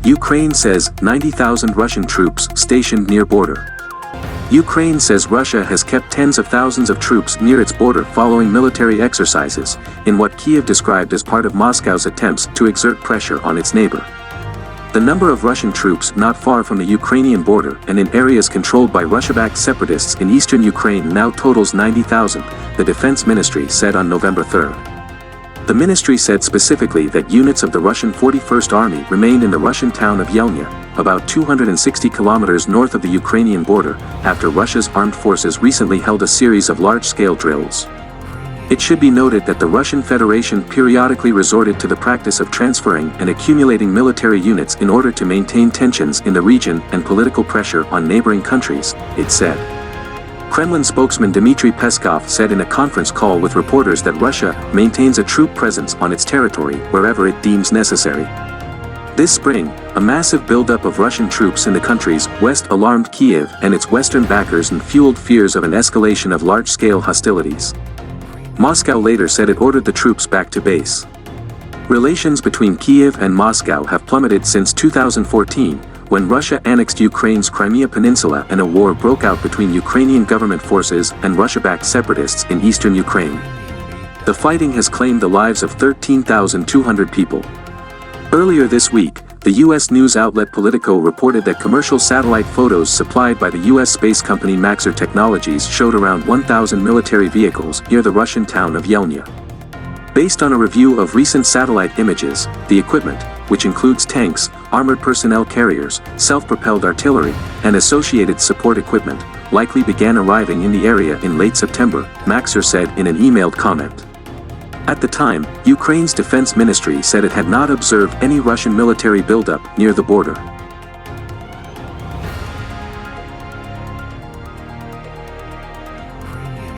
Ukraine says 90,000 Russian troops stationed near border. Ukraine says Russia has kept tens of thousands of troops near its border following military exercises, in what Kiev described as part of Moscow's attempts to exert pressure on its neighbor. The number of Russian troops not far from the Ukrainian border and in areas controlled by Russia-backed separatists in eastern Ukraine now totals 90,000, the Defense Ministry said on November 3. The ministry said specifically that units of the Russian 41st Army remained in the Russian town of Yelnya, about 260 kilometers north of the Ukrainian border, after Russia's armed forces recently held a series of large-scale drills. It should be noted that the Russian Federation periodically resorted to the practice of transferring and accumulating military units in order to maintain tensions in the region and political pressure on neighboring countries, it said. Kremlin spokesman Dmitry Peskov said in a conference call with reporters that Russia maintains a troop presence on its territory wherever it deems necessary. This spring, a massive buildup of Russian troops in the country's west alarmed Kiev and its western backers and fueled fears of an escalation of large-scale hostilities. Moscow later said it ordered the troops back to base. Relations between Kiev and Moscow have plummeted since 2014, when Russia annexed Ukraine's Crimea Peninsula and a war broke out between Ukrainian government forces and Russia-backed separatists in eastern Ukraine. The fighting has claimed the lives of 13,200 people. Earlier this week, the U.S. news outlet Politico reported that commercial satellite photos supplied by the U.S. space company Maxar Technologies showed around 1,000 military vehicles near the Russian town of Yelnya. Based on a review of recent satellite images, the equipment, which includes tanks, armored personnel carriers, self-propelled artillery, and associated support equipment, likely began arriving in the area in late September, Maxar said in an emailed comment. At the time, Ukraine's defense ministry said it had not observed any Russian military buildup near the border.